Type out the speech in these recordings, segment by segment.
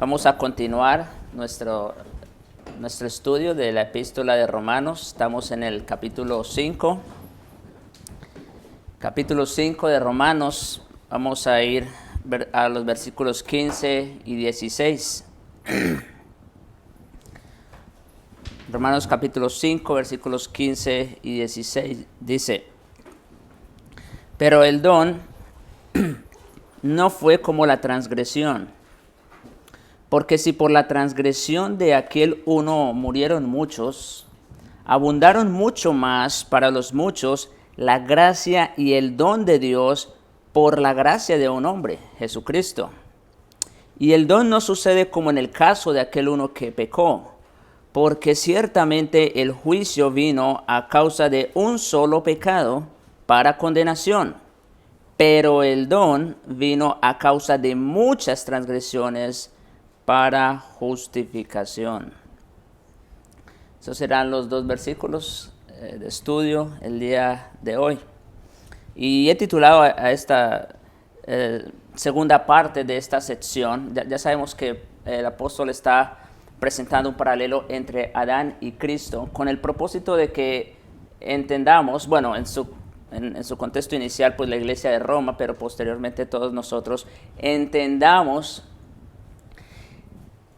Vamos a continuar nuestro estudio de la epístola de Romanos. Estamos en el capítulo 5. Capítulo 5 de Romanos. Vamos a ir a los versículos 15 y 16. Romanos capítulo 5, versículos 15 y 16 dice: Pero el don no fue como la transgresión, porque si por la transgresión de aquel uno murieron muchos, abundaron mucho más para los muchos la gracia y el don de Dios por la gracia de un hombre, Jesucristo. Y el don no sucede como en el caso de aquel uno que pecó, porque ciertamente el juicio vino a causa de un solo pecado para condenación, pero el don vino a causa de muchas transgresiones para justificación. Esos serán los dos versículos de estudio el día de hoy. Y he titulado a esta segunda parte de esta sección, ya sabemos que el apóstol está presentando un paralelo entre Adán y Cristo, con el propósito de que entendamos, bueno, en su contexto inicial, pues la iglesia de Roma, pero posteriormente todos nosotros entendamos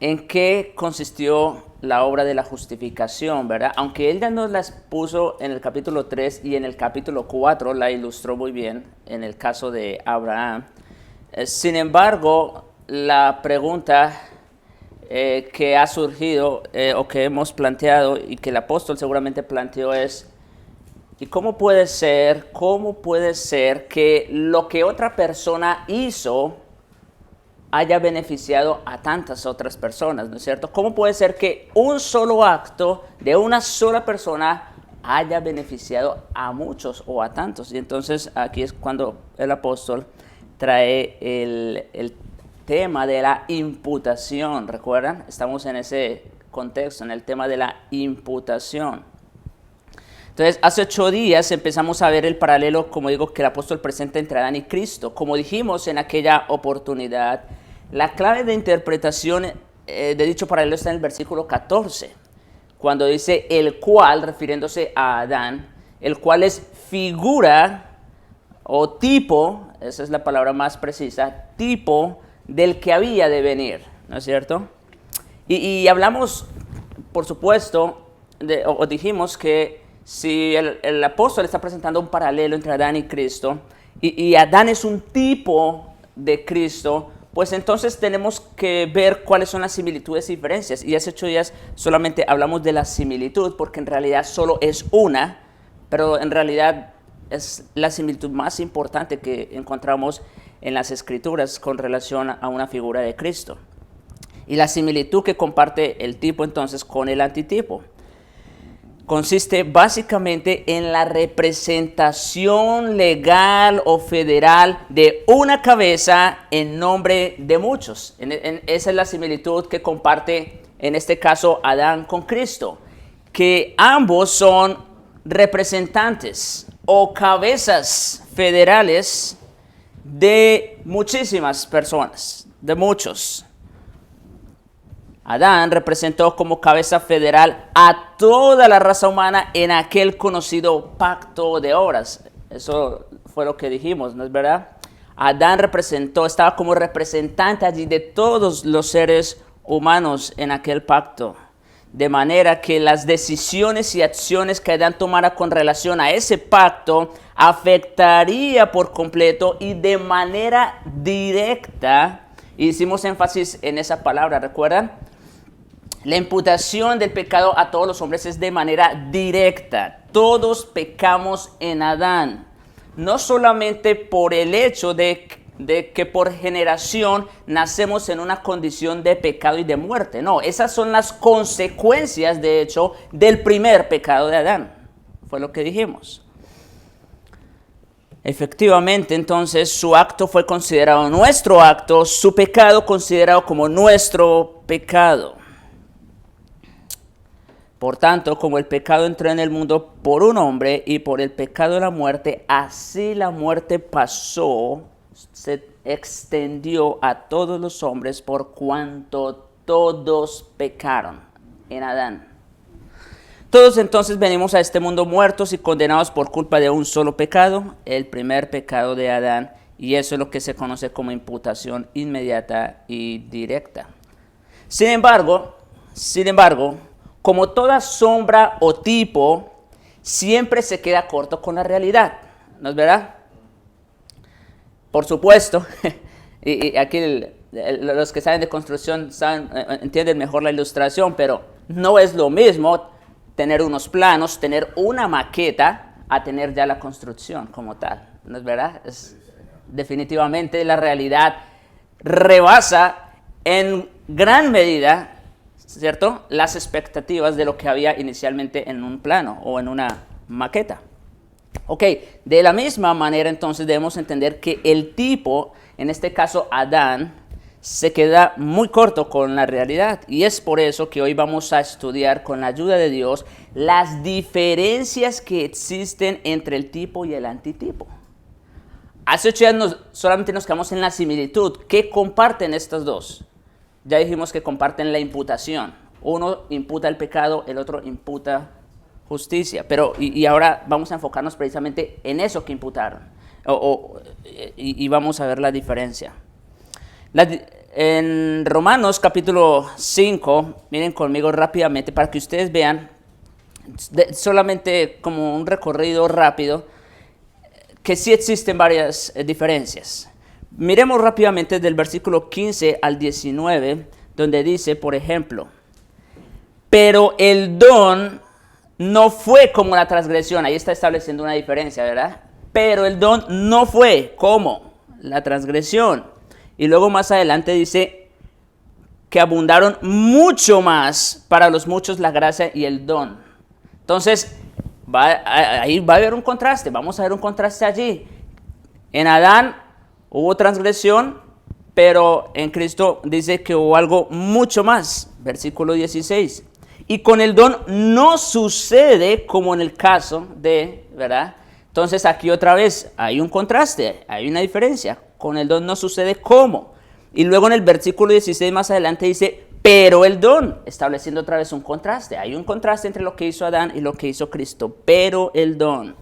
en qué consistió la obra de la justificación, ¿verdad? Aunque él ya nos la expuso en el capítulo 3 y en el capítulo 4, la ilustró muy bien en el caso de Abraham. Sin embargo, la pregunta que ha surgido o que hemos planteado y que el apóstol seguramente planteó es: ¿y cómo puede ser que lo que otra persona hizo haya beneficiado a tantas otras personas, ¿no es cierto? ¿Cómo puede ser que un solo acto de una sola persona haya beneficiado a muchos o a tantos? Y entonces aquí es cuando el apóstol trae el tema de la imputación. ¿Recuerdan? Estamos en ese contexto, en el tema de la imputación. Entonces, hace 8 días empezamos a ver el paralelo, como digo, que el apóstol presenta entre Adán y Cristo. Como dijimos en aquella oportunidad, la clave de interpretación de dicho paralelo está en el versículo 14, cuando dice el cual, refiriéndose a Adán, el cual es figura o tipo, esa es la palabra más precisa, tipo del que había de venir, ¿no es cierto? Y hablamos, por supuesto, o dijimos que si el apóstol está presentando un paralelo entre Adán y Cristo, y Adán es un tipo de Cristo, pues entonces tenemos que ver cuáles son las similitudes y diferencias. Y hace 8 días solamente hablamos de la similitud, porque en realidad solo es una, pero en realidad es la similitud más importante que encontramos en las Escrituras con relación a una figura de Cristo. Y la similitud que comparte el tipo entonces con el antitipo consiste básicamente en la representación legal o federal de una cabeza en nombre de muchos. Esa es la similitud que comparte en este caso Adán con Cristo, que ambos son representantes o cabezas federales de muchísimas personas, de muchos. Adán representó como cabeza federal a toda la raza humana en aquel conocido pacto de obras. Eso fue lo que dijimos, ¿no es verdad? Adán estaba como representante allí de todos los seres humanos en aquel pacto. De manera que las decisiones y acciones que Adán tomara con relación a ese pacto afectaría por completo y de manera directa. Hicimos énfasis en esa palabra, ¿recuerdan? La imputación del pecado a todos los hombres es de manera directa. Todos pecamos en Adán. No solamente por el hecho de que por generación nacemos en una condición de pecado y de muerte. No, esas son las consecuencias, de hecho, del primer pecado de Adán. Fue lo que dijimos. Efectivamente, entonces, su acto fue considerado nuestro acto, su pecado considerado como nuestro pecado. Por tanto, como el pecado entró en el mundo por un hombre y por el pecado de la muerte, así la muerte pasó se extendió a todos los hombres por cuanto todos pecaron en Adán. Todos entonces venimos a este mundo muertos y condenados por culpa de un solo pecado, el primer pecado de Adán, y eso es lo que se conoce como imputación inmediata y directa. Sin embargo, como toda sombra o tipo, siempre se queda corto con la realidad, ¿no es verdad? Por supuesto, y aquí los que saben de construcción entienden mejor la ilustración, pero no es lo mismo tener unos planos, tener una maqueta, a tener ya la construcción como tal, ¿no es verdad? Definitivamente la realidad rebasa en gran medida, ¿cierto?, las expectativas de lo que había inicialmente en un plano o en una maqueta. Ok, de la misma manera entonces debemos entender que el tipo, en este caso Adán, se queda muy corto con la realidad, y es por eso que hoy vamos a estudiar con la ayuda de Dios las diferencias que existen entre el tipo y el antitipo. Hace 8 días solamente nos quedamos en la similitud. ¿Qué comparten estos dos? Ya dijimos que comparten la imputación. Uno imputa el pecado, el otro imputa justicia. Pero y ahora vamos a enfocarnos precisamente en eso que imputaron. Y vamos a ver la diferencia. En Romanos capítulo 5, miren conmigo rápidamente para que ustedes vean, solamente como un recorrido rápido, que sí existen varias diferencias. Miremos rápidamente del versículo 15 al 19, donde dice, por ejemplo, pero el don no fue como la transgresión. Ahí está estableciendo una diferencia, ¿verdad? Pero el don no fue como la transgresión. Y luego más adelante dice que abundaron mucho más para los muchos la gracia y el don. Entonces, ahí va a haber un contraste, vamos a ver un contraste allí. En Adán hubo transgresión, pero en Cristo dice que hubo algo mucho más. Versículo 16. Y con el don no sucede como en el caso de, ¿verdad? Entonces aquí otra vez hay un contraste, hay una diferencia. Con el don no sucede como. Y luego en el versículo 16 más adelante dice, pero el don, estableciendo otra vez un contraste. Hay un contraste entre lo que hizo Adán y lo que hizo Cristo, pero el don.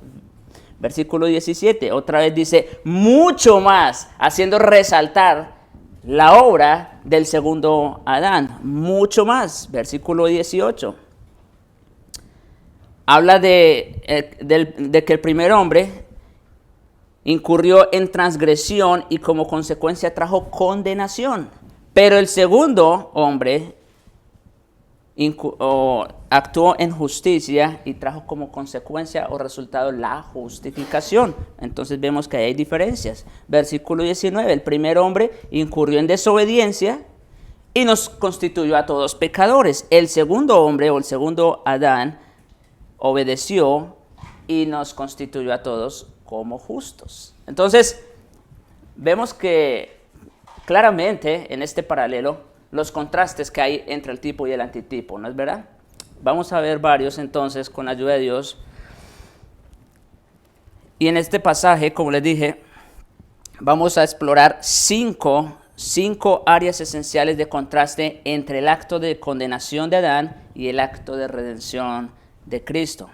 Versículo 17, otra vez dice, mucho más, haciendo resaltar la obra del segundo Adán, mucho más. Versículo 18. Habla de que el primer hombre incurrió en transgresión y como consecuencia trajo condenación. Pero el segundo hombre actuó en justicia y trajo como consecuencia o resultado la justificación. Entonces vemos que hay diferencias. Versículo 19, el primer hombre incurrió en desobediencia y nos constituyó a todos pecadores. El segundo hombre o el segundo Adán obedeció y nos constituyó a todos como justos. Entonces, vemos que claramente en este paralelo los contrastes que hay entre el tipo y el antitipo, ¿no es verdad? Vamos a ver varios entonces con la ayuda de Dios. Y en este pasaje, como les dije, vamos a explorar cinco áreas esenciales de contraste entre el acto de condenación de Adán y el acto de redención de Cristo.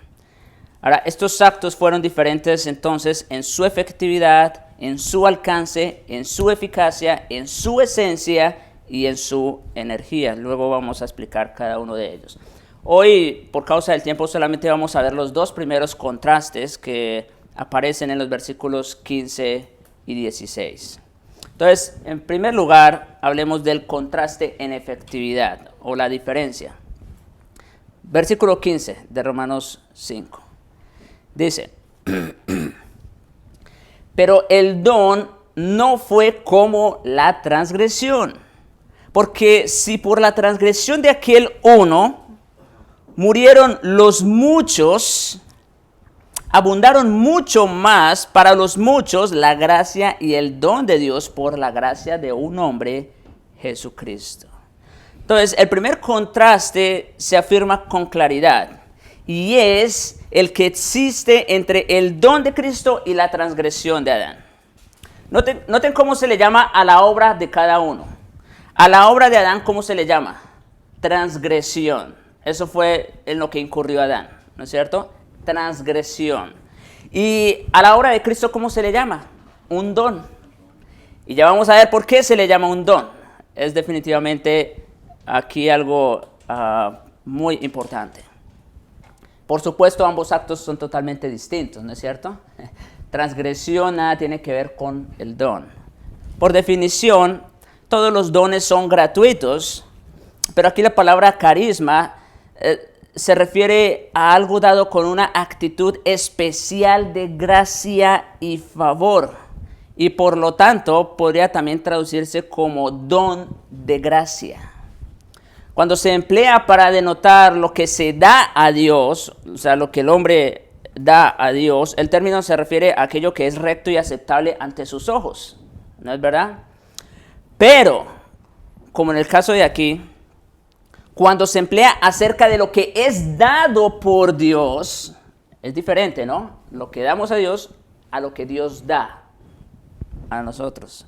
Ahora, estos actos fueron diferentes entonces en su efectividad, en su alcance, en su eficacia, en su esencia y en su energía. Luego vamos a explicar cada uno de ellos. Hoy, por causa del tiempo, solamente vamos a ver los dos primeros contrastes que aparecen en los versículos 15 y 16. Entonces, en primer lugar, hablemos del contraste en efectividad o la diferencia. Versículo 15 de Romanos 5. Dice, pero el don no fue como la transgresión, porque si por la transgresión de aquel uno murieron los muchos, abundaron mucho más para los muchos la gracia y el don de Dios por la gracia de un hombre, Jesucristo. Entonces, el primer contraste se afirma con claridad y es el que existe entre el don de Cristo y la transgresión de Adán. Noten cómo se le llama a la obra de cada uno. A la obra de Adán, ¿cómo se le llama? Transgresión. Eso fue en lo que incurrió Adán, ¿no es cierto? Transgresión. Y a la obra de Cristo, ¿cómo se le llama? Un don. Y ya vamos a ver por qué se le llama un don. Es definitivamente aquí algo muy importante. Por supuesto, ambos actos son totalmente distintos, ¿no es cierto? Transgresión nada tiene que ver con el don. Por definición, todos los dones son gratuitos, pero aquí la palabra carisma se refiere a algo dado con una actitud especial de gracia y favor. Y por lo tanto, podría también traducirse como don de gracia. Cuando se emplea para denotar lo que se da a Dios, o sea, lo que el hombre da a Dios, el término se refiere a aquello que es recto y aceptable ante sus ojos, ¿no es verdad? Pero, como en el caso de aquí, cuando se emplea acerca de lo que es dado por Dios, es diferente, ¿no? Lo que damos a Dios a lo que Dios da a nosotros.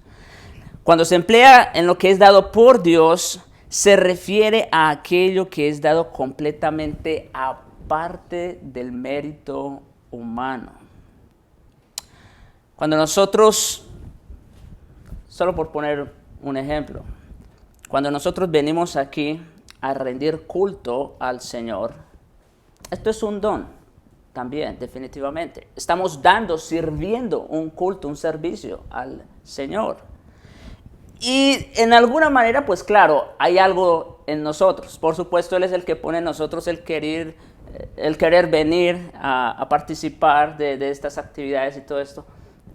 Cuando se emplea en lo que es dado por Dios, se refiere a aquello que es dado completamente aparte del mérito humano. Cuando nosotros, solo por poner un ejemplo, cuando nosotros venimos aquí a rendir culto al Señor, esto es un don también, definitivamente. Estamos sirviendo un culto, un servicio al Señor. Y en alguna manera, pues claro, hay algo en nosotros. Por supuesto, Él es el que pone en nosotros el querer venir a participar de estas actividades y todo esto.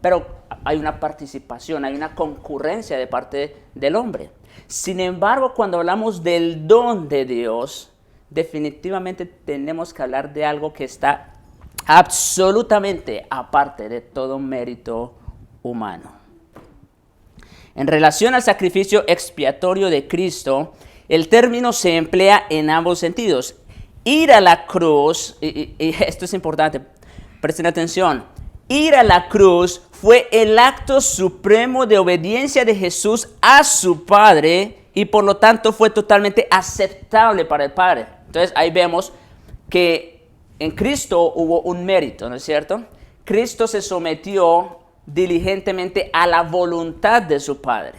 Pero hay una participación, hay una concurrencia de parte del hombre. Sin embargo, cuando hablamos del don de Dios, definitivamente tenemos que hablar de algo que está absolutamente aparte de todo mérito humano. En relación al sacrificio expiatorio de Cristo, el término se emplea en ambos sentidos. Ir a la cruz, y esto es importante, presten atención, ir a la cruz fue el acto supremo de obediencia de Jesús a su Padre y por lo tanto fue totalmente aceptable para el Padre. Entonces ahí vemos que en Cristo hubo un mérito, ¿no es cierto? Cristo se sometió diligentemente a la voluntad de su Padre.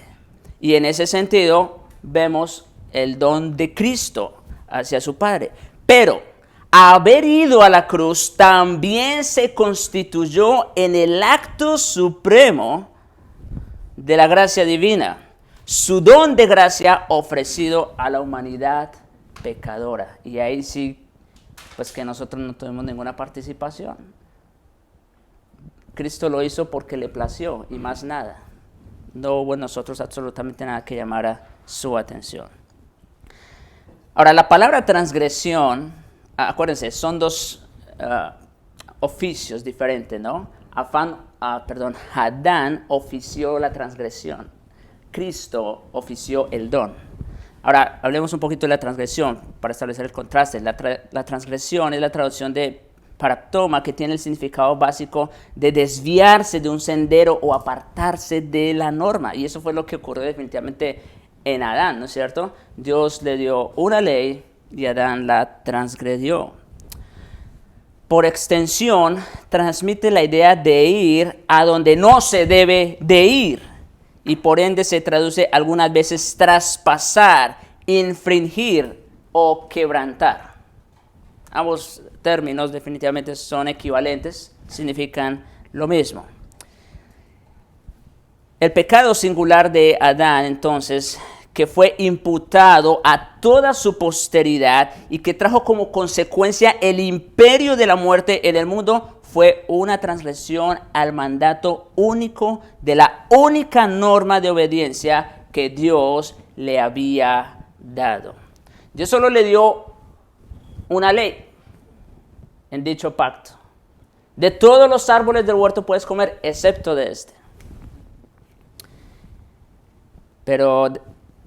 Y en ese sentido vemos el don de Cristo hacia su Padre. Pero haber ido a la cruz también se constituyó en el acto supremo de la gracia divina, su don de gracia ofrecido a la humanidad pecadora. Y ahí sí, pues que nosotros no tuvimos ninguna participación. Cristo lo hizo porque le plació y más nada. No hubo en nosotros absolutamente nada que llamara su atención. Ahora, la palabra transgresión, acuérdense, son dos oficios diferentes, ¿no? Adán ofició la transgresión. Cristo ofició el don. Ahora, hablemos un poquito de la transgresión para establecer el contraste. La transgresión es la traducción de paraptoma, que tiene el significado básico de desviarse de un sendero o apartarse de la norma. Y eso fue lo que ocurrió definitivamente en Adán, ¿no es cierto? Dios le dio una ley y Adán la transgredió. Por extensión, transmite la idea de ir a donde no se debe de ir. Y por ende se traduce algunas veces traspasar, infringir o quebrantar. Ambos términos definitivamente son equivalentes, significan lo mismo. El pecado singular de Adán, entonces, que fue imputado a toda su posteridad y que trajo como consecuencia el imperio de la muerte en el mundo, fue una transgresión al mandato único de la única norma de obediencia que Dios le había dado. Dios solo le dio una ley en dicho pacto. De todos los árboles del huerto puedes comer, excepto de este. Pero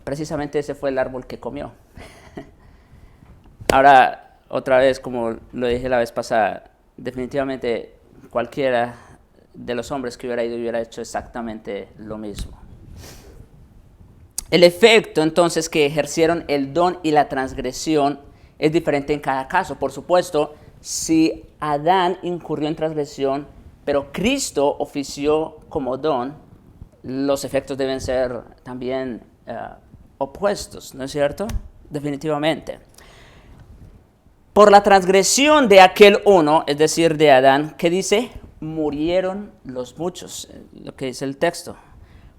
precisamente ese fue el árbol que comió. Ahora, otra vez, como lo dije la vez pasada, definitivamente cualquiera de los hombres que hubiera ido y hubiera hecho exactamente lo mismo. El efecto entonces que ejercieron el don y la transgresión es diferente en cada caso. Por supuesto, si Adán incurrió en transgresión, pero Cristo ofició como don, los efectos deben ser también opuestos, ¿no es cierto? Definitivamente. Por la transgresión de aquel uno, es decir, de Adán, ¿qué dice? Murieron los muchos, lo que dice el texto.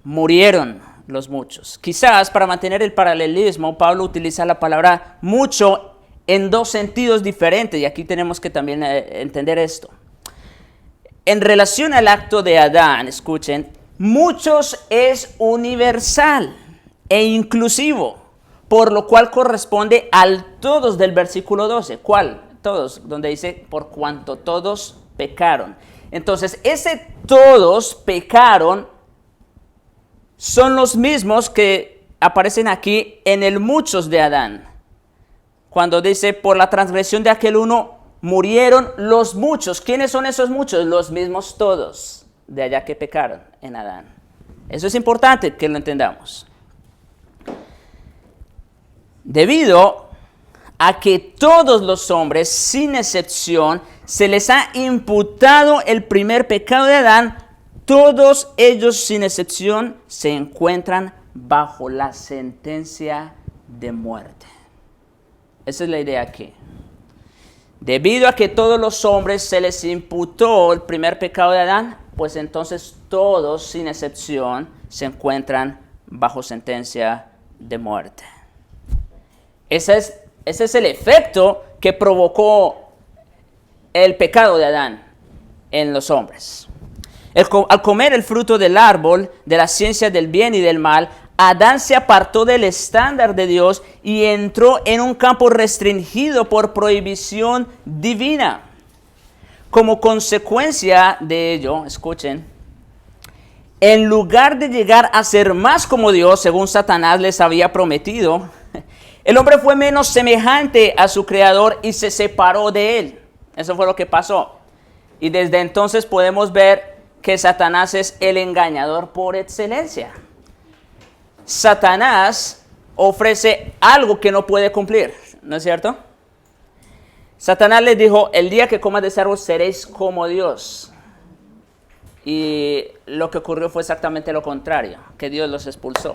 Murieron los muchos. Quizás para mantener el paralelismo, Pablo utiliza la palabra mucho en dos sentidos diferentes, y aquí tenemos que también entender esto. En relación al acto de Adán, escuchen, muchos es universal e inclusivo, por lo cual corresponde al todos del versículo 12. ¿Cuál? Todos, donde dice, por cuanto todos pecaron. Entonces, ese todos pecaron son los mismos que aparecen aquí en el muchos de Adán. Cuando dice, por la transgresión de aquel uno, murieron los muchos. ¿Quiénes son esos muchos? Los mismos todos de allá que pecaron en Adán. Eso es importante que lo entendamos. Debido a que todos los hombres, sin excepción, se les ha imputado el primer pecado de Adán, todos ellos, sin excepción, se encuentran bajo la sentencia de muerte. Esa es la idea aquí. Debido a que todos los hombres se les imputó el primer pecado de Adán, pues entonces todos, sin excepción, se encuentran bajo sentencia de muerte. Ese es el efecto que provocó el pecado de Adán en los hombres. Al comer el fruto del árbol de la ciencia del bien y del mal, Adán se apartó del estándar de Dios y entró en un campo restringido por prohibición divina. Como consecuencia de ello, escuchen, en lugar de llegar a ser más como Dios, según Satanás les había prometido, el hombre fue menos semejante a su creador y se separó de él. Eso fue lo que pasó. Y desde entonces podemos ver que Satanás es el engañador por excelencia. Satanás ofrece algo que no puede cumplir, ¿no es cierto? Satanás les dijo, el día que comas de ese árbol seréis como Dios. Y lo que ocurrió fue exactamente lo contrario, que Dios los expulsó.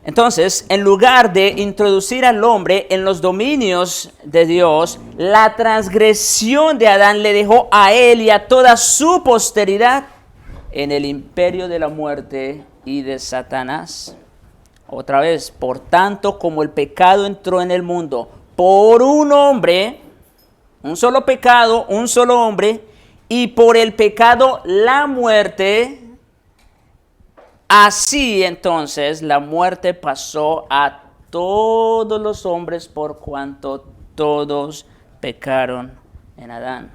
Entonces, en lugar de introducir al hombre en los dominios de Dios, la transgresión de Adán le dejó a él y a toda su posteridad en el imperio de la muerte y de Satanás. Otra vez, por tanto, como el pecado entró en el mundo por un hombre, un solo pecado, un solo hombre, y por el pecado la muerte, así entonces la muerte pasó a todos los hombres por cuanto todos pecaron en Adán.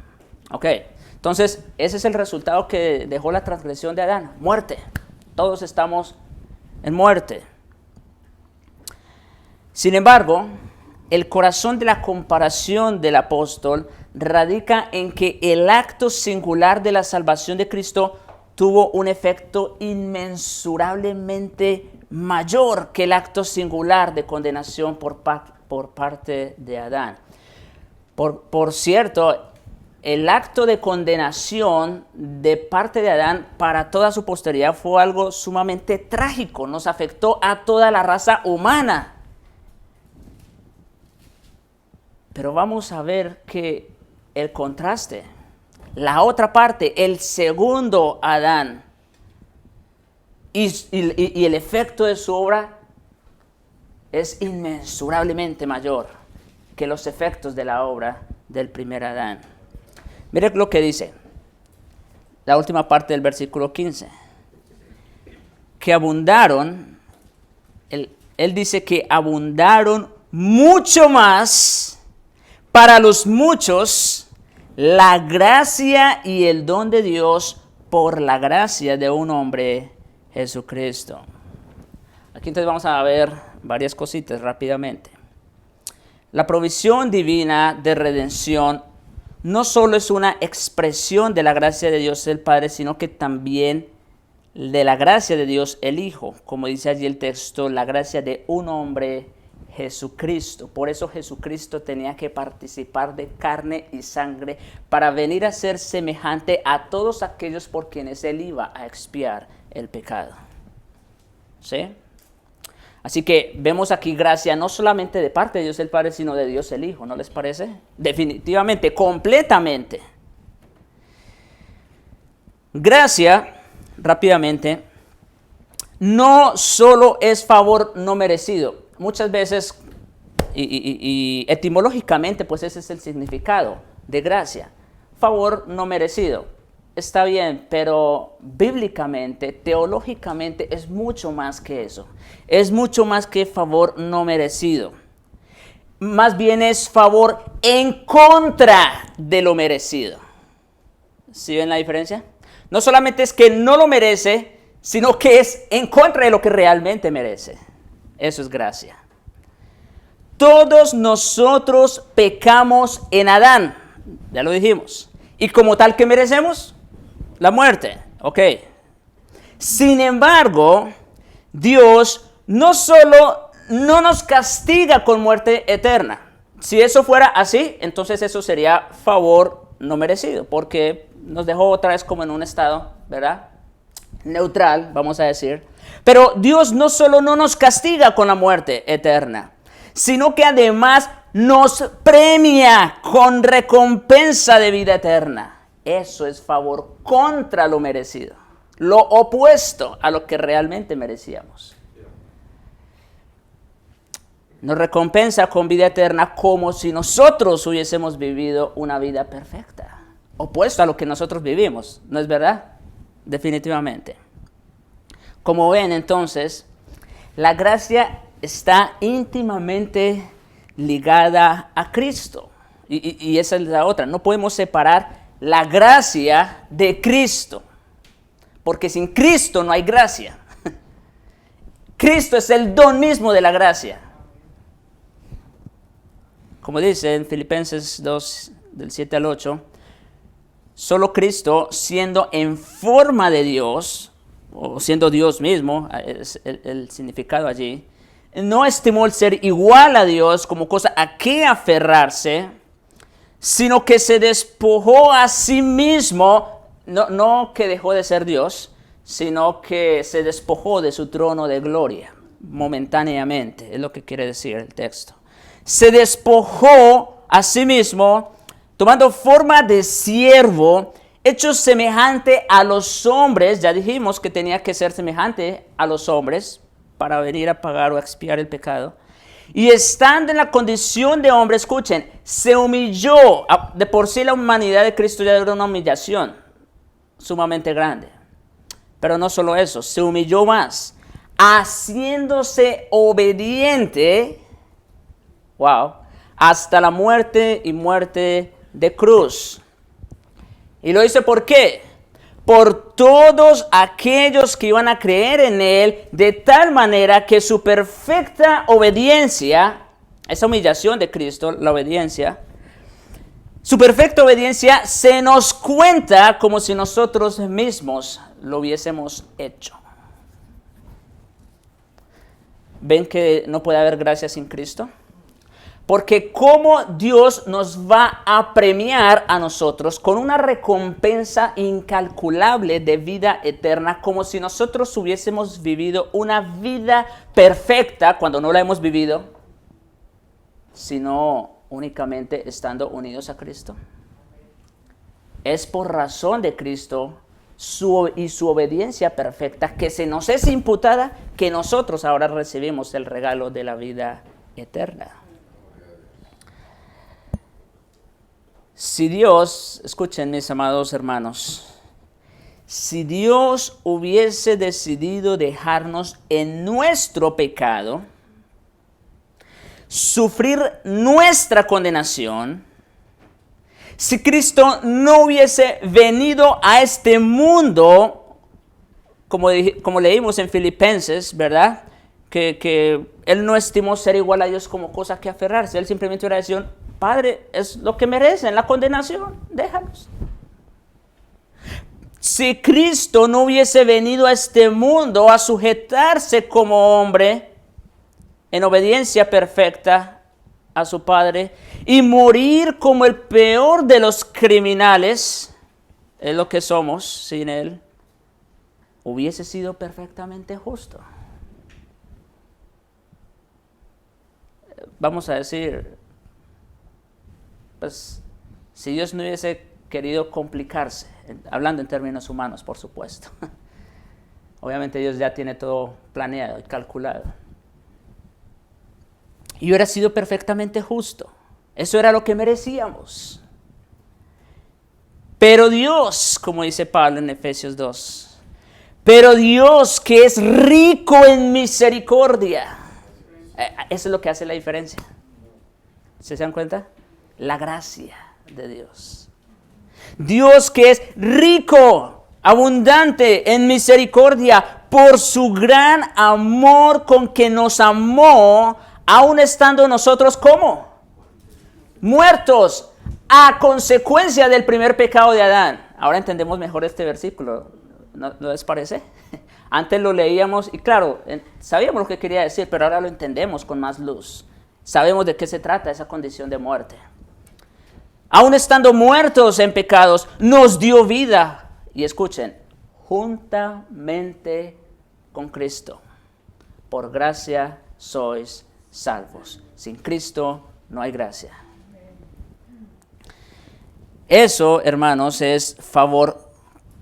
Ok, entonces ese es el resultado que dejó la transgresión de Adán, muerte. Todos estamos en muerte. Sin embargo, el corazón de la comparación del apóstol radica en que el acto singular de la salvación de Cristo tuvo un efecto inmensurablemente mayor que el acto singular de condenación por parte de Adán. Por cierto, el acto de condenación de parte de Adán para toda su posteridad fue algo sumamente trágico, nos afectó a toda la raza humana. Pero vamos a ver que el contraste, la otra parte, el segundo Adán y el efecto de su obra es inmensurablemente mayor que los efectos de la obra del primer Adán. Mire lo que dice la última parte del versículo 15. Que abundaron, él dice que abundaron mucho más para los muchos la gracia y el don de Dios por la gracia de un hombre, Jesucristo. Aquí entonces vamos a ver varias cositas rápidamente. La provisión divina de redención no solo es una expresión de la gracia de Dios el Padre, sino que también de la gracia de Dios el Hijo. Como dice allí el texto, la gracia de un hombre, Jesucristo. Por eso Jesucristo tenía que participar de carne y sangre para venir a ser semejante a todos aquellos por quienes Él iba a expiar el pecado. ¿Sí? Así que vemos aquí gracia no solamente de parte de Dios el Padre, sino de Dios el Hijo, ¿no les parece? Definitivamente, completamente. Gracia, rápidamente, no solo es favor no merecido. Muchas veces, y etimológicamente, pues ese es el significado de gracia. Favor no merecido. Está bien, pero bíblicamente, teológicamente, es mucho más que eso. Es mucho más que favor no merecido. Más bien es favor en contra de lo merecido. ¿Sí ven la diferencia? No solamente es que no lo merece, sino que es en contra de lo que realmente merece. Eso es gracia. Todos nosotros pecamos en Adán, ya lo dijimos. Y como tal, ¿qué merecemos? La muerte, ok. Sin embargo, Dios no solo no nos castiga con muerte eterna. Si eso fuera así, entonces eso sería favor no merecido, porque nos dejó otra vez como en un estado, ¿verdad? Neutral, vamos a decir. Pero Dios no solo no nos castiga con la muerte eterna, sino que además nos premia con recompensa de vida eterna. Eso es favor contra lo merecido, lo opuesto a lo que realmente merecíamos. Nos recompensa con vida eterna como si nosotros hubiésemos vivido una vida perfecta, opuesto a lo que nosotros vivimos, ¿no es verdad? Definitivamente. Como ven, entonces, la gracia está íntimamente ligada a Cristo. Y esa es la otra. No podemos separar la gracia de Cristo, porque sin Cristo no hay gracia. Cristo es el don mismo de la gracia. Como dice en Filipenses 2, del 7 al 8, solo Cristo, siendo en forma de Dios, o siendo Dios mismo, es el significado allí, no estimó el ser igual a Dios como cosa a que aferrarse, sino que se despojó a sí mismo, no que dejó de ser Dios, sino que se despojó de su trono de gloria, momentáneamente, es lo que quiere decir el texto. Se despojó a sí mismo, tomando forma de siervo, hecho semejante a los hombres. Ya dijimos que tenía que ser semejante a los hombres para venir a pagar o expiar el pecado. Y estando en la condición de hombre, escuchen, se humilló. De por sí la humanidad de Cristo ya era una humillación sumamente grande. Pero no solo eso, se humilló más, haciéndose obediente, hasta la muerte y muerte de cruz. Y lo hizo ¿por qué? Por todos aquellos que iban a creer en Él, de tal manera que su perfecta obediencia, esa humillación de Cristo, la obediencia, su perfecta obediencia se nos cuenta como si nosotros mismos lo hubiésemos hecho. ¿Ven que no puede haber gracia sin Cristo? Porque cómo Dios nos va a premiar a nosotros con una recompensa incalculable de vida eterna, como si nosotros hubiésemos vivido una vida perfecta cuando no la hemos vivido, sino únicamente estando unidos a Cristo. Es por razón de Cristo y su obediencia perfecta que se nos es imputada que nosotros ahora recibimos el regalo de la vida eterna. Si Dios, escuchen mis amados hermanos, si Dios hubiese decidido dejarnos en nuestro pecado, sufrir nuestra condenación, si Cristo no hubiese venido a este mundo, como leímos en Filipenses, ¿verdad? Que Él no estimó ser igual a Dios como cosa que aferrarse, Él simplemente hubiera Padre, es lo que merecen, la condenación, déjalos. Si Cristo no hubiese venido a este mundo a sujetarse como hombre en obediencia perfecta a su Padre y morir como el peor de los criminales, es lo que somos sin Él, hubiese sido perfectamente justo. Vamos a decir, pues, si Dios no hubiese querido complicarse, hablando en términos humanos, por supuesto. Obviamente Dios ya tiene todo planeado y calculado. Y hubiera sido perfectamente justo. Eso era lo que merecíamos. Pero Dios, como dice Pablo en Efesios 2, pero Dios que es rico en misericordia. Eso es lo que hace la diferencia. ¿Se dan cuenta? La gracia de Dios. Dios que es rico, abundante en misericordia, por su gran amor con que nos amó, aun estando nosotros ¿cómo? Muertos a consecuencia del primer pecado de Adán. Ahora entendemos mejor este versículo, ¿no les parece? Antes lo leíamos y claro, sabíamos lo que quería decir, pero ahora lo entendemos con más luz. Sabemos de qué se trata esa condición de muerte. Aun estando muertos en pecados, nos dio vida. Y escuchen, juntamente con Cristo. Por gracia sois salvos. Sin Cristo no hay gracia. Eso, hermanos, es favor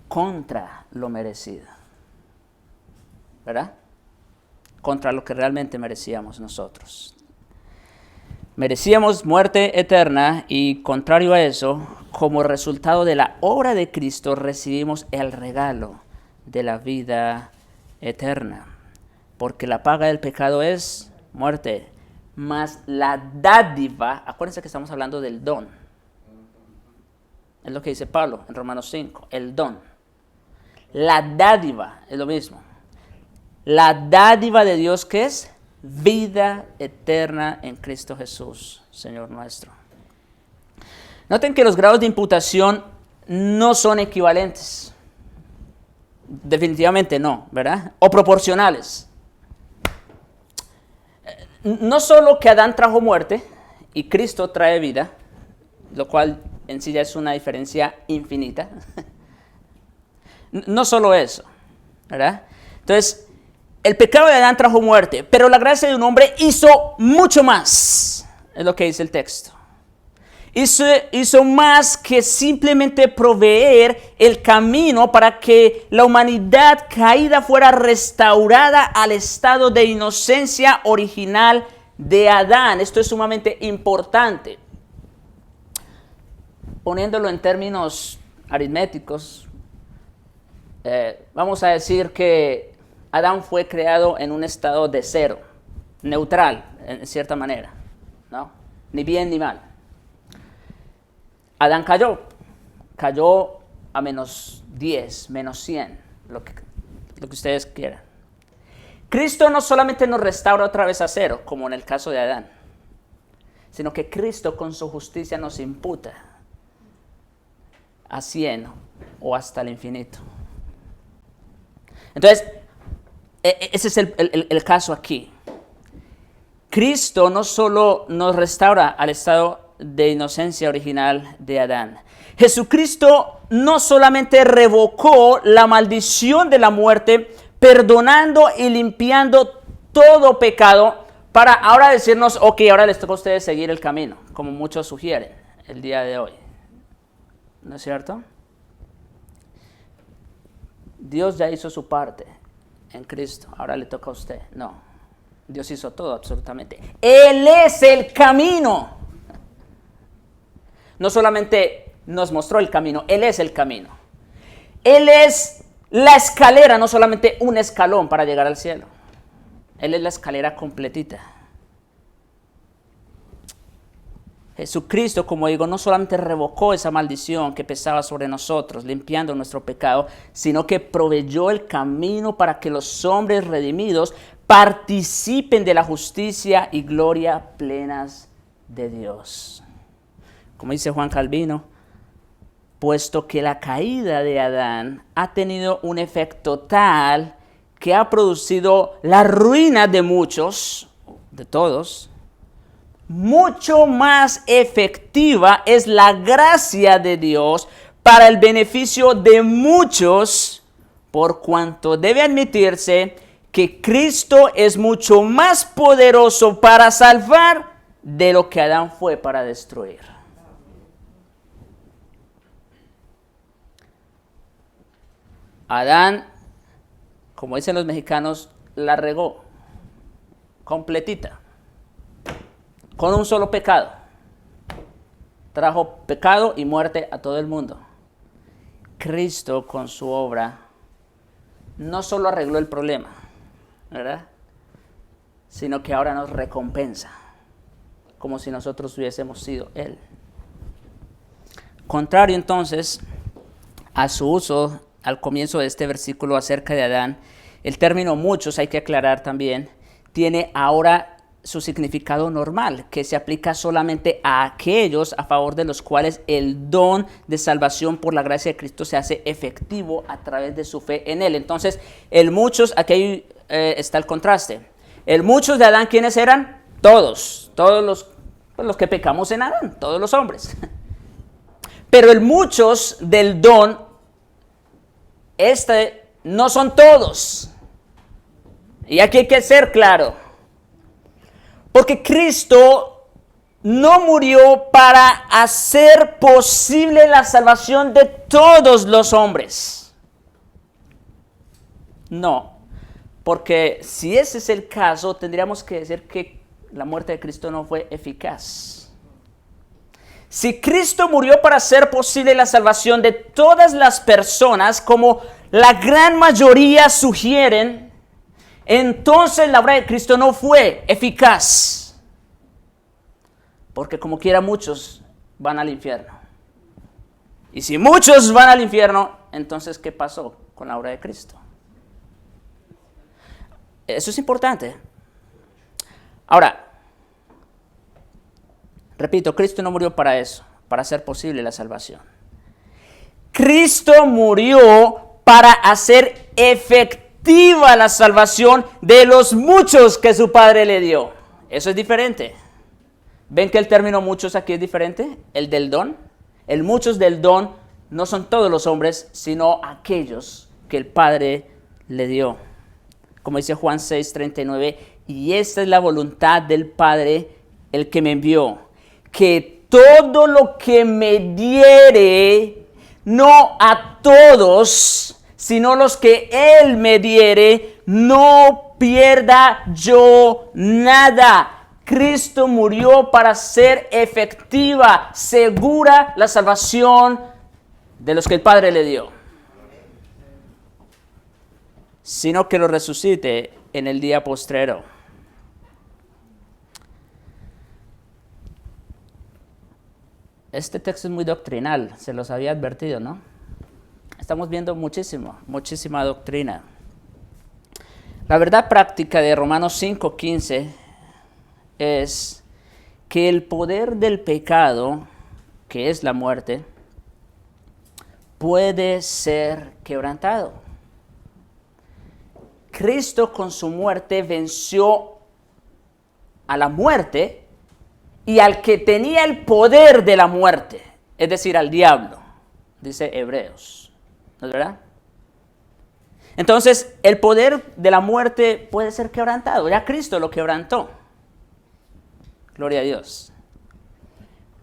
contra lo merecido. ¿Verdad? Contra lo que realmente merecíamos nosotros. Merecíamos muerte eterna y, contrario a eso, como resultado de la obra de Cristo, recibimos el regalo de la vida eterna. Porque la paga del pecado es muerte, mas la dádiva, acuérdense que estamos hablando del don. Es lo que dice Pablo en Romanos 5, el don. La dádiva es lo mismo. La dádiva de Dios, ¿qué es? Vida eterna en Cristo Jesús, Señor nuestro. Noten que los grados de imputación no son equivalentes. Definitivamente no, ¿verdad? O proporcionales. No solo que Adán trajo muerte y Cristo trae vida, lo cual en sí ya es una diferencia infinita. No solo eso, ¿verdad? Entonces, el pecado de Adán trajo muerte, pero la gracia de un hombre hizo mucho más, es lo que dice el texto. Hizo más que simplemente proveer el camino para que la humanidad caída fuera restaurada al estado de inocencia original de Adán. Esto es sumamente importante. Poniéndolo en términos aritméticos, vamos a decir que Adán fue creado en un estado de cero, neutral, en cierta manera, ¿no? Ni bien ni mal. Adán cayó a menos 10, menos 100, lo que ustedes quieran. Cristo no solamente nos restaura otra vez a cero, como en el caso de Adán, sino que Cristo con su justicia nos imputa a 100 o hasta el infinito. Entonces, ese es el caso aquí. Cristo no solo nos restaura al estado de inocencia original de Adán. Jesucristo no solamente revocó la maldición de la muerte, perdonando y limpiando todo pecado, para ahora decirnos, ok, ahora les toca a ustedes seguir el camino, como muchos sugieren el día de hoy. ¿No es cierto? Dios ya hizo su parte en Cristo, ahora le toca a usted. No, Dios hizo todo absolutamente. Él es el camino. No solamente nos mostró el camino, Él es el camino. Él es la escalera, no solamente un escalón para llegar al cielo. Él es la escalera completita. Jesucristo, como digo, no solamente revocó esa maldición que pesaba sobre nosotros, limpiando nuestro pecado, sino que proveyó el camino para que los hombres redimidos participen de la justicia y gloria plenas de Dios. como dice Juan Calvino, puesto que la caída de Adán ha tenido un efecto tal que ha producido la ruina de muchos, de todos, mucho más efectiva es la gracia de Dios para el beneficio de muchos, por cuanto debe admitirse que Cristo es mucho más poderoso para salvar de lo que Adán fue para destruir. Adán, como dicen los mexicanos, la regó completita, con un solo pecado. Trajo pecado y muerte a todo el mundo. Cristo, con su obra, no solo arregló el problema, ¿verdad?, sino que ahora nos recompensa, como si nosotros hubiésemos sido Él. Contrario entonces a su uso al comienzo de este versículo acerca de Adán, el término muchos, hay que aclarar también, tiene ahora su significado normal, que se aplica solamente a aquellos a favor de los cuales el don de salvación por la gracia de Cristo se hace efectivo a través de su fe en Él. Entonces, el muchos, aquí está el contraste. El muchos de Adán, ¿quiénes eran? Todos los que pecamos en Adán, todos los hombres. Pero el muchos del don, no son todos. Y aquí hay que ser claro. Porque Cristo no murió para hacer posible la salvación de todos los hombres. No, porque si ese es el caso, tendríamos que decir que la muerte de Cristo no fue eficaz. Si Cristo murió para hacer posible la salvación de todas las personas, como la gran mayoría sugieren, entonces la obra de Cristo no fue eficaz. Porque como quiera muchos van al infierno. Y si muchos van al infierno, entonces ¿qué pasó con la obra de Cristo? Eso es importante. Ahora, repito, Cristo no murió para eso, para hacer posible la salvación. Cristo murió para hacer efectiva la salvación de los muchos que su Padre le dio. Eso es diferente. ¿Ven que el término muchos aquí es diferente? El del don. El muchos del don no son todos los hombres, sino aquellos que el Padre le dio. Como dice Juan 6:39, y esta es la voluntad del Padre, el que me envió, que todo lo que me diere, no a todos, sino los que Él me diere, no pierda yo nada. Cristo murió para ser efectiva, segura la salvación de los que el Padre le dio, sino que lo resucite en el día postrero. Este texto es muy doctrinal, se los había advertido, ¿no? Estamos viendo muchísima doctrina. La verdad práctica de Romanos 5:15 es que el poder del pecado, que es la muerte, puede ser quebrantado. Cristo con su muerte venció a la muerte y al que tenía el poder de la muerte, es decir, al diablo, dice Hebreos. ¿No es verdad? Entonces, el poder de la muerte puede ser quebrantado. Ya Cristo lo quebrantó. Gloria a Dios.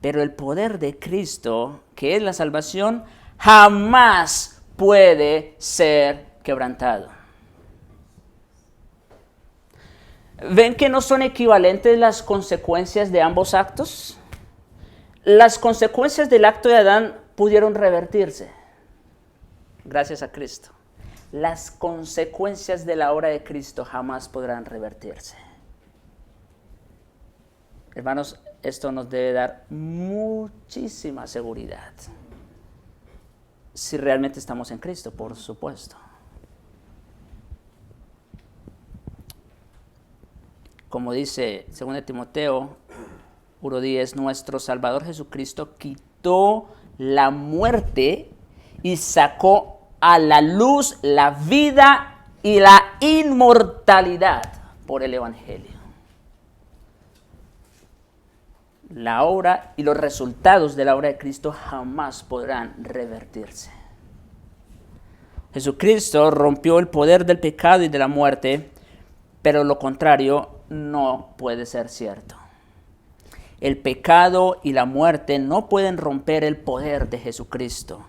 Pero el poder de Cristo, que es la salvación, jamás puede ser quebrantado. ¿Ven que no son equivalentes las consecuencias de ambos actos? Las consecuencias del acto de Adán pudieron revertirse gracias a Cristo. Las consecuencias de la obra de Cristo jamás podrán revertirse. Hermanos, esto nos debe dar muchísima seguridad. Si realmente estamos en Cristo, por supuesto. Como dice 2 Timoteo 1:10, nuestro Salvador Jesucristo quitó la muerte y sacó a la luz la vida y la inmortalidad por el Evangelio. La obra y los resultados de la obra de Cristo jamás podrán revertirse. Jesucristo rompió el poder del pecado y de la muerte, pero lo contrario no puede ser cierto. El pecado y la muerte no pueden romper el poder de Jesucristo.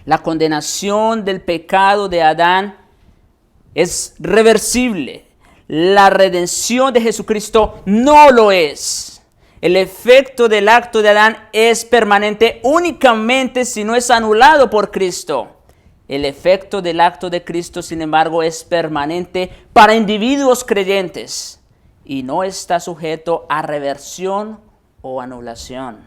La condenación del pecado de Adán es reversible. La redención de Jesucristo no lo es. El efecto del acto de Adán es permanente únicamente si no es anulado por Cristo. El efecto del acto de Cristo, sin embargo, es permanente para individuos creyentes y no está sujeto a reversión o anulación.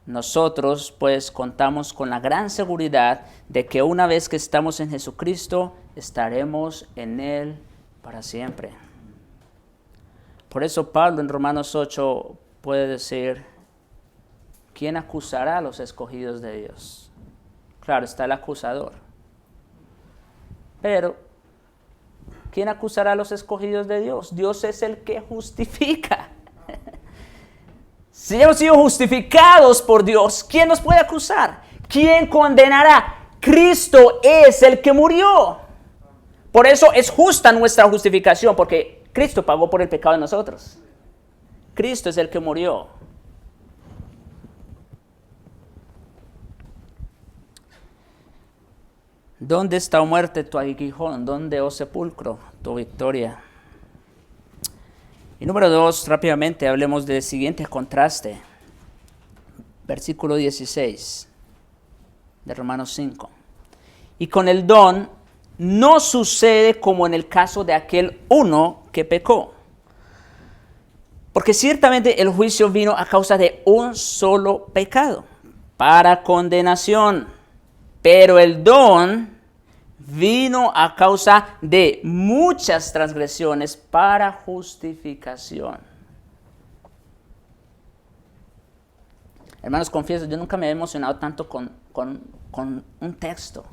Nosotros, pues, contamos con la gran seguridad de que una vez que estamos en Jesucristo, estaremos en Él para siempre. Por eso Pablo en Romanos 8 puede decir, ¿quién acusará a los escogidos de Dios? Claro, está el acusador. Pero, ¿quién acusará a los escogidos de Dios? Dios es el que justifica. Si hemos sido justificados por Dios, ¿quién nos puede acusar? ¿Quién condenará? Cristo es el que murió. Por eso es justa nuestra justificación, porque Cristo pagó por el pecado de nosotros. Cristo es el que murió. ¿Dónde está, oh muerte, tu aguijón? ¿Dónde, oh sepulcro, tu victoria? Y número 2, rápidamente hablemos del siguiente contraste. Versículo 16 de Romanos 5. Y con el don no sucede como en el caso de aquel uno que pecó. Porque ciertamente el juicio vino a causa de un solo pecado, para condenación. Pero el don vino a causa de muchas transgresiones para justificación. Hermanos, confieso, yo nunca me he emocionado tanto con un texto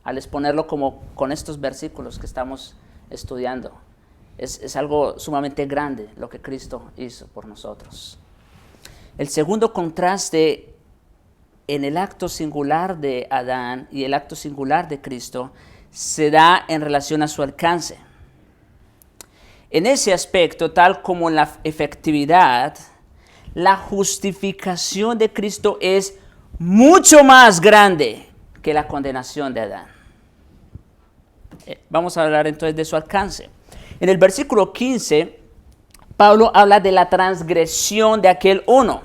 al exponerlo como con estos versículos que estamos estudiando. Es algo sumamente grande lo que Cristo hizo por nosotros. El segundo contraste en el acto singular de Adán y el acto singular de Cristo se da en relación a su alcance. En ese aspecto, tal como en la efectividad, la justificación de Cristo es mucho más grande que la condenación de Adán. Vamos a hablar entonces de su alcance. En el versículo 15, Pablo habla de la transgresión de aquel uno,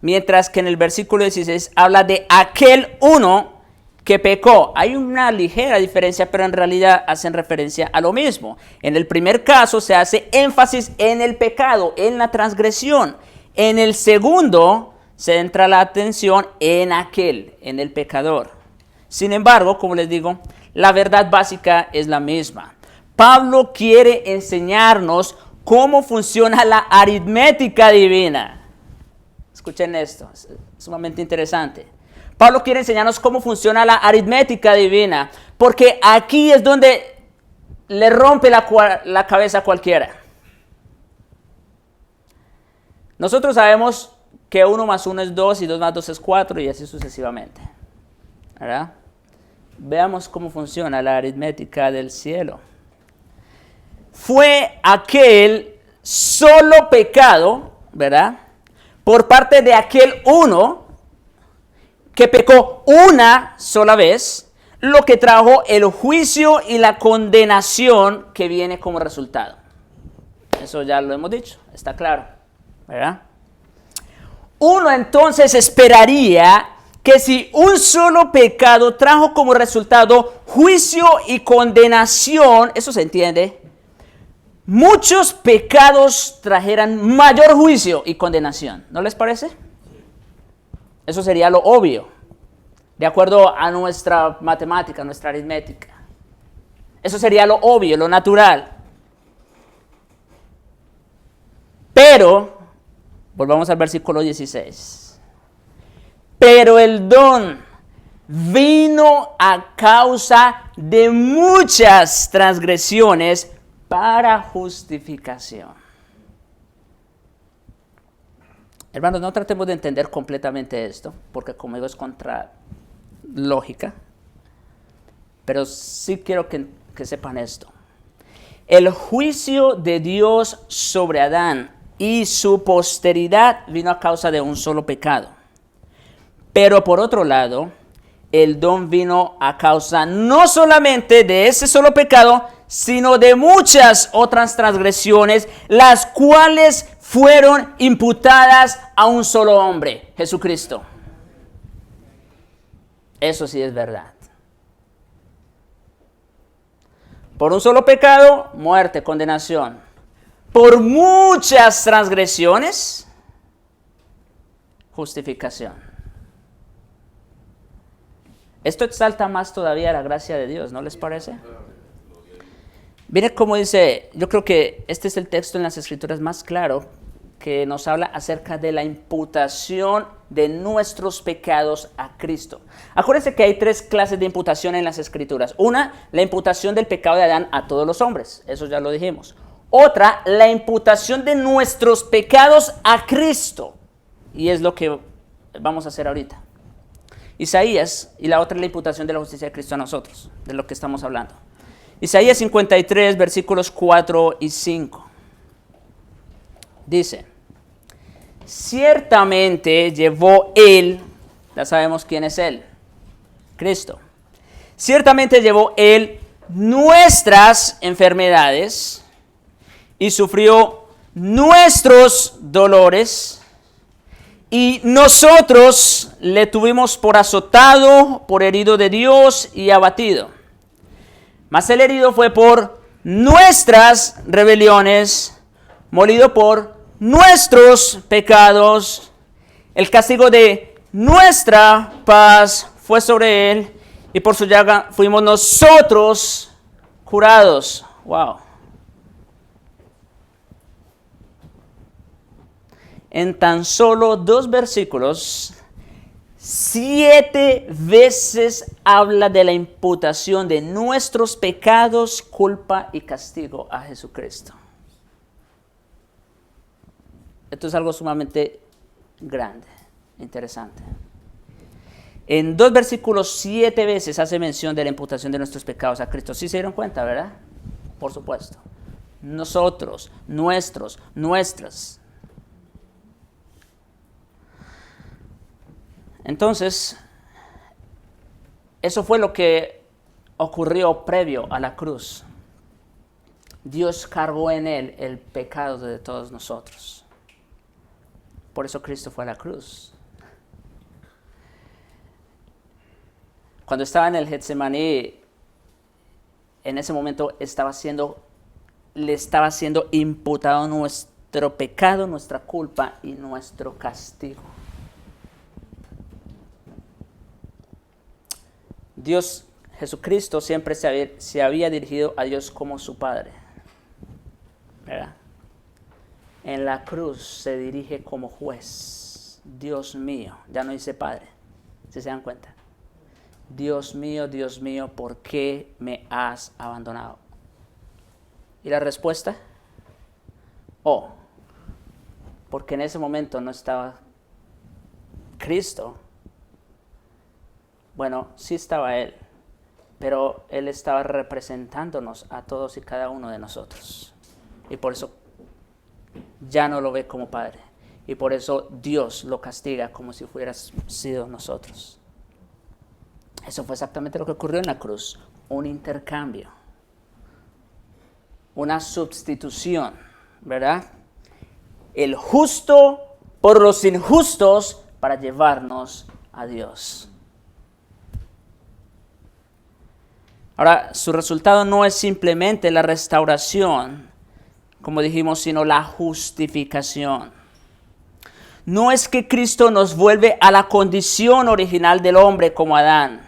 mientras que en el versículo 16 habla de aquel uno que pecó. Hay una ligera diferencia, pero en realidad hacen referencia a lo mismo. En el primer caso se hace énfasis en el pecado, en la transgresión. En el segundo se centra la atención en aquel, en el pecador. Sin embargo, como les digo, la verdad básica es la misma. Pablo quiere enseñarnos cómo funciona la aritmética divina. Escuchen esto, es sumamente interesante. Pablo quiere enseñarnos cómo funciona la aritmética divina, porque aquí es donde le rompe la cabeza a cualquiera. Nosotros sabemos que 1 más 1 es 2 y 2 más 2 es 4 y así sucesivamente, ¿verdad? Veamos cómo funciona la aritmética del cielo. Fue aquel solo pecado, ¿verdad?, por parte de aquel uno que pecó una sola vez, lo que trajo el juicio y la condenación que viene como resultado. Eso ya lo hemos dicho, está claro, ¿verdad? Uno entonces esperaría que si un solo pecado trajo como resultado juicio y condenación, eso se entiende, muchos pecados trajeran mayor juicio y condenación. ¿No les parece? Eso sería lo obvio, de acuerdo a nuestra matemática, nuestra aritmética. Eso sería lo obvio, lo natural. Pero, volvamos al versículo 16. Pero el don vino a causa de muchas transgresiones para justificación. Hermanos, no tratemos de entender completamente esto, porque como digo es contra lógica, pero sí quiero que sepan esto. El juicio de Dios sobre Adán y su posteridad vino a causa de un solo pecado. Pero por otro lado, el don vino a causa no solamente de ese solo pecado, sino de muchas otras transgresiones, las cuales fueron imputadas a un solo hombre, Jesucristo. Eso sí es verdad. Por un solo pecado, muerte, condenación. Por muchas transgresiones, justificación. Esto exalta más todavía la gracia de Dios, ¿no les parece? Miren cómo dice, yo creo que este es el texto en las Escrituras más claro que nos habla acerca de la imputación de nuestros pecados a Cristo. Acuérdense que hay 3 clases de imputación en las Escrituras. Una, la imputación del pecado de Adán a todos los hombres, eso ya lo dijimos. Otra, la imputación de nuestros pecados a Cristo, y es lo que vamos a hacer ahorita. Isaías, y la otra es la imputación de la justicia de Cristo a nosotros, de lo que estamos hablando. Isaías 53, versículos 4 y 5. Dice, ciertamente llevó él, ya sabemos quién es él, Cristo. Ciertamente llevó él nuestras enfermedades y sufrió nuestros dolores, y nosotros le tuvimos por azotado, por herido de Dios y abatido. Mas el herido fue por nuestras rebeliones, molido por nuestros pecados. El castigo de nuestra paz fue sobre él, y por su llaga fuimos nosotros curados. Wow. En tan solo 2 versículos, 7 veces habla de la imputación de nuestros pecados, culpa y castigo a Jesucristo. Esto es algo sumamente grande, interesante. En 2 versículos 7 veces hace mención de la imputación de nuestros pecados a Cristo. ¿Sí se dieron cuenta, verdad? Por supuesto. Nosotros, nuestros, nuestras. Entonces, eso fue lo que ocurrió previo a la cruz. Dios cargó en él el pecado de todos nosotros. Por eso Cristo fue a la cruz. Cuando estaba en el Getsemaní, en ese momento le estaba siendo imputado nuestro pecado, nuestra culpa y nuestro castigo. Dios, Jesucristo, siempre se había dirigido a Dios como su Padre, ¿verdad? En la cruz se dirige como juez. Dios mío, ya no dice Padre, si se dan cuenta. Dios mío, ¿por qué me has abandonado? ¿Y la respuesta? Porque en ese momento no estaba Cristo. Bueno, sí estaba Él, pero Él estaba representándonos a todos y cada uno de nosotros. Y por eso ya no lo ve como Padre. Y por eso Dios lo castiga como si fuera sido nosotros. Eso fue exactamente lo que ocurrió en la cruz. Un intercambio. Una sustitución, ¿verdad? El justo por los injustos para llevarnos a Dios. Ahora, su resultado no es simplemente la restauración, como dijimos, sino la justificación. No es que Cristo nos vuelve a la condición original del hombre como Adán.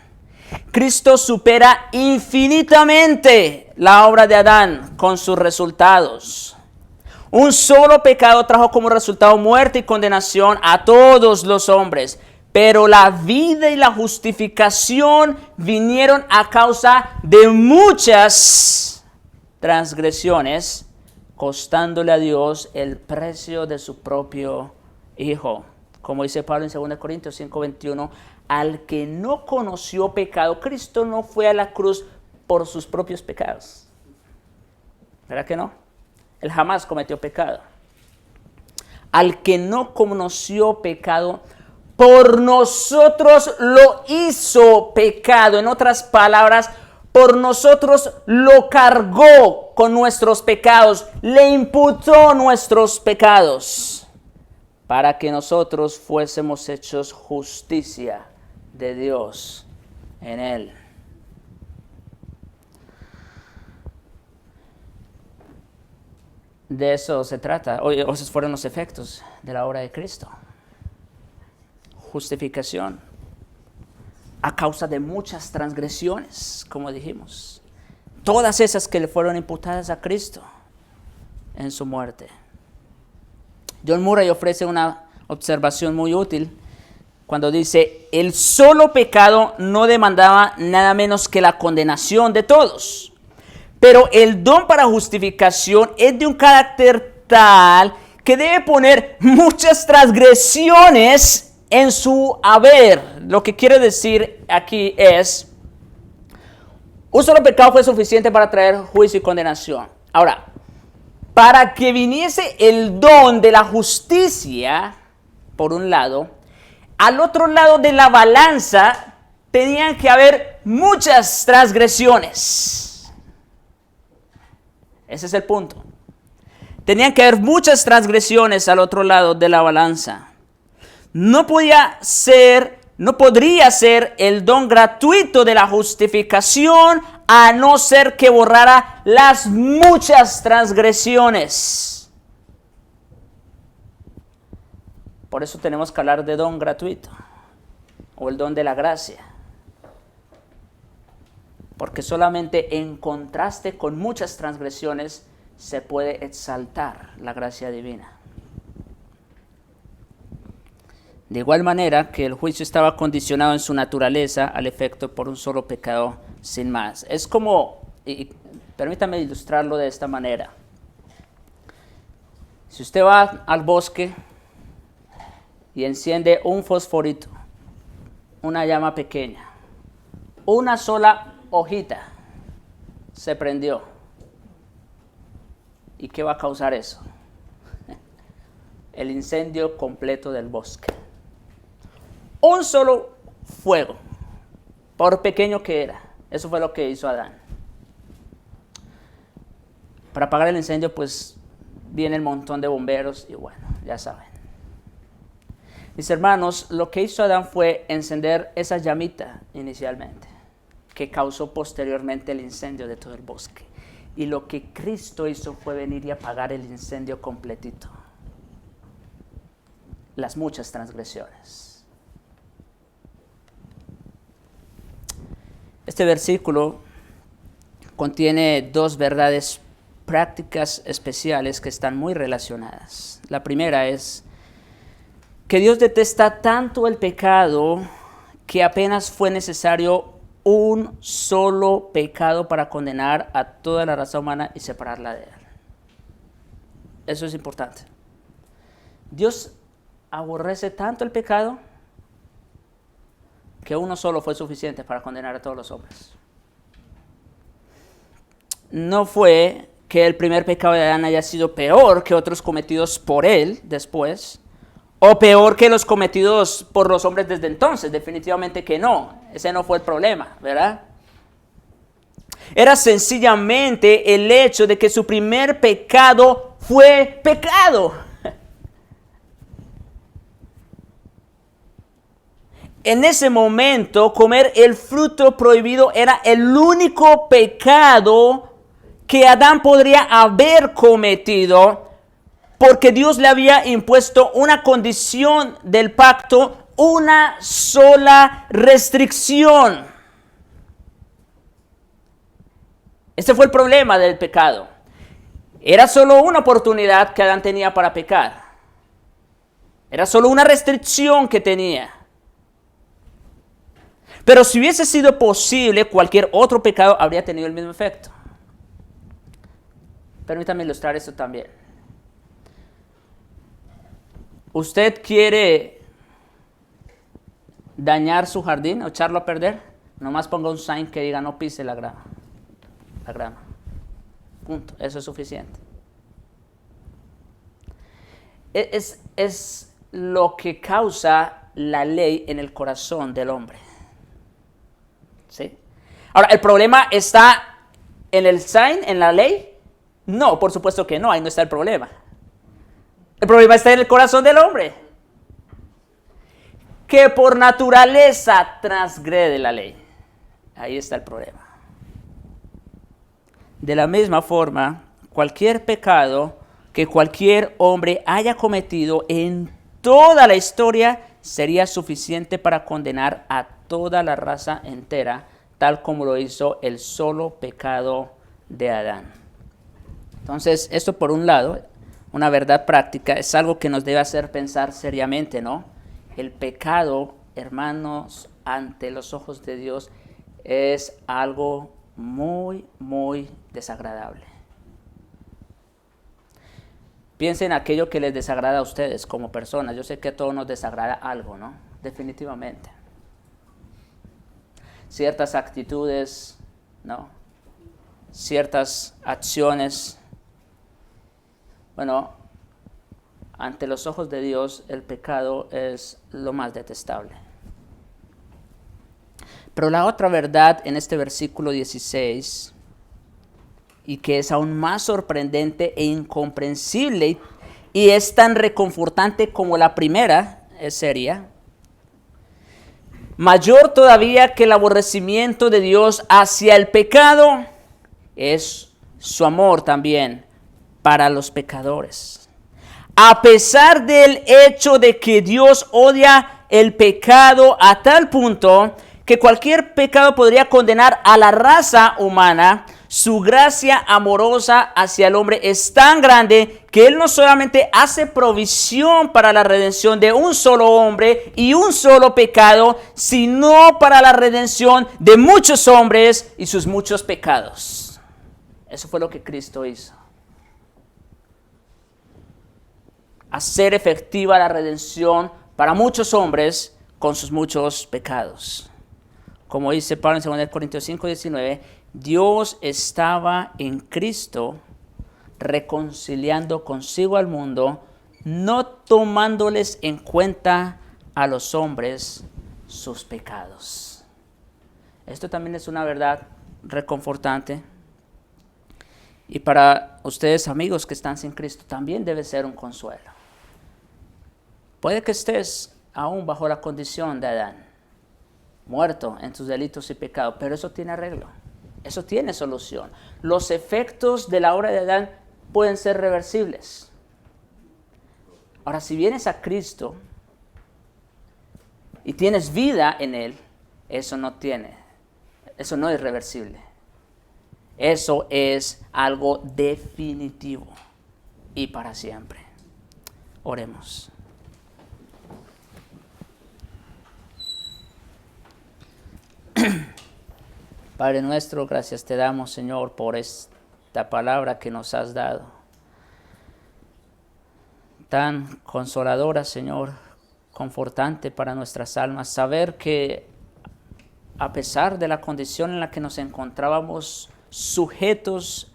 Cristo supera infinitamente la obra de Adán con sus resultados. Un solo pecado trajo como resultado muerte y condenación a todos los hombres. Pero la vida y la justificación vinieron a causa de muchas transgresiones, costándole a Dios el precio de su propio Hijo. Como dice Pablo en 2 Corintios 5:21, al que no conoció pecado, Cristo no fue a la cruz por sus propios pecados. ¿Verdad que no? Él jamás cometió pecado. Al que no conoció pecado, por nosotros lo hizo pecado. En otras palabras, por nosotros lo cargó con nuestros pecados, le imputó nuestros pecados, para que nosotros fuésemos hechos justicia de Dios en él. De eso se trata, o esos fueron los efectos de la obra de Cristo. Justificación a causa de muchas transgresiones, como dijimos. Todas esas que le fueron imputadas a Cristo en su muerte. John Murray ofrece una observación muy útil cuando dice: el solo pecado no demandaba nada menos que la condenación de todos. Pero el don para justificación es de un carácter tal que debe poner muchas transgresiones en su haber. Lo que quiere decir aquí es: un solo pecado fue suficiente para traer juicio y condenación. Ahora, para que viniese el don de la justicia, por un lado, al otro lado de la balanza tenían que haber muchas transgresiones. Ese es el punto. Tenían que haber muchas transgresiones al otro lado de la balanza. No podría ser el don gratuito de la justificación a no ser que borrara las muchas transgresiones. Por eso tenemos que hablar de don gratuito o el don de la gracia. Porque solamente en contraste con muchas transgresiones se puede exaltar la gracia divina. De igual manera que el juicio estaba condicionado en su naturaleza al efecto por un solo pecado sin más. Es como, y permítame ilustrarlo de esta manera. Si usted va al bosque y enciende un fosforito, una llama pequeña, una sola hojita se prendió. ¿Y qué va a causar eso? El incendio completo del bosque. Un solo fuego, por pequeño que era. Eso fue lo que hizo Adán. Para apagar el incendio, pues viene el montón de bomberos y bueno, ya saben. Mis hermanos, lo que hizo Adán fue encender esa llamita inicialmente, que causó posteriormente el incendio de todo el bosque. Y lo que Cristo hizo fue venir y apagar el incendio completito. Las muchas transgresiones. Este versículo contiene dos verdades prácticas especiales que están muy relacionadas. La primera es que Dios detesta tanto el pecado que apenas fue necesario un solo pecado para condenar a toda la raza humana y separarla de él. Eso es importante. Dios aborrece tanto el pecado que uno solo fue suficiente para condenar a todos los hombres. No fue que el primer pecado de Adán haya sido peor que otros cometidos por él después, o peor que los cometidos por los hombres desde entonces. Definitivamente que no. Ese no fue el problema, ¿verdad? Era sencillamente el hecho de que su primer pecado fue pecado. En ese momento, comer el fruto prohibido era el único pecado que Adán podría haber cometido, porque Dios le había impuesto una condición del pacto, una sola restricción. Este fue el problema del pecado. Era solo una oportunidad que Adán tenía para pecar. Era solo una restricción que tenía. Pero si hubiese sido posible, cualquier otro pecado habría tenido el mismo efecto. Permítame ilustrar esto también. ¿Usted quiere dañar su jardín o echarlo a perder? Nomás ponga un sign que diga no pise la grama. La grama. Punto. Eso es suficiente. Es lo que causa la ley en el corazón del hombre. ¿Sí? Ahora, ¿el problema está en el sign, en la ley? No, por supuesto que no, ahí no está el problema. El problema está en el corazón del hombre, que por naturaleza transgrede la ley. Ahí está el problema. De la misma forma, cualquier pecado que cualquier hombre haya cometido en toda la historia sería suficiente para condenar a toda la raza entera, tal como lo hizo el solo pecado de Adán. Entonces, esto por un lado, una verdad práctica, es algo que nos debe hacer pensar seriamente, ¿no? El pecado, hermanos, ante los ojos de Dios es algo muy, muy desagradable. Piensen en aquello que les desagrada a ustedes como personas. Yo sé que a todos nos desagrada algo, ¿no? Definitivamente. Ciertas actitudes, ¿no? Ciertas acciones. Bueno, ante los ojos de Dios el pecado es lo más detestable. Pero la otra verdad en este versículo 16, y que es aún más sorprendente e incomprensible, y es tan reconfortante como la primera, sería mayor todavía que el aborrecimiento de Dios hacia el pecado, es su amor también para los pecadores. A pesar del hecho de que Dios odia el pecado a tal punto que cualquier pecado podría condenar a la raza humana, su gracia amorosa hacia el hombre es tan grande que Él no solamente hace provisión para la redención de un solo hombre y un solo pecado, sino para la redención de muchos hombres y sus muchos pecados. Eso fue lo que Cristo hizo. Hacer efectiva la redención para muchos hombres con sus muchos pecados. Como dice Pablo en 2 Corintios 5:19, Dios estaba en Cristo reconciliando consigo al mundo, no tomándoles en cuenta a los hombres sus pecados. Esto también es una verdad reconfortante. Y para ustedes, amigos que están sin Cristo, también debe ser un consuelo. Puede que estés aún bajo la condición de Adán, muerto en tus delitos y pecados, pero eso tiene arreglo, eso tiene solución. Los efectos de la obra de Adán pueden ser reversibles. Ahora, si vienes a Cristo y tienes vida en Él, eso no es reversible. Eso es algo definitivo y para siempre. Oremos. Padre nuestro, gracias te damos, Señor, por esta palabra que nos has dado. Tan consoladora, Señor, confortante para nuestras almas. Saber que a pesar de la condición en la que nos encontrábamos, sujetos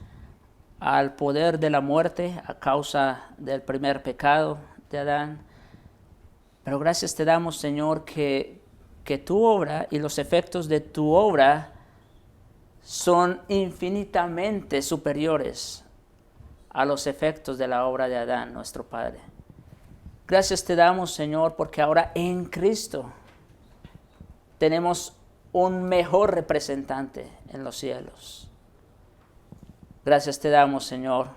al poder de la muerte a causa del primer pecado de Adán, pero gracias te damos, Señor, que tu obra y los efectos de tu obra son infinitamente superiores a los efectos de la obra de Adán, nuestro Padre. Gracias te damos, Señor, porque ahora en Cristo tenemos un mejor representante en los cielos. Gracias te damos, Señor,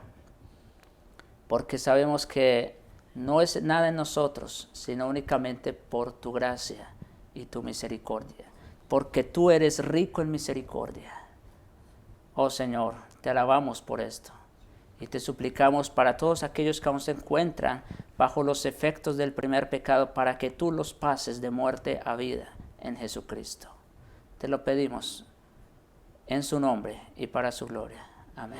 porque sabemos que no es nada en nosotros, sino únicamente por tu gracia y tu misericordia, porque tú eres rico en misericordia. Oh Señor, te alabamos por esto Y te suplicamos para todos aquellos que aún se encuentran bajo los efectos del primer pecado, para que tú los pases de muerte a vida en Jesucristo. Te lo pedimos en su nombre y para su gloria. Amén.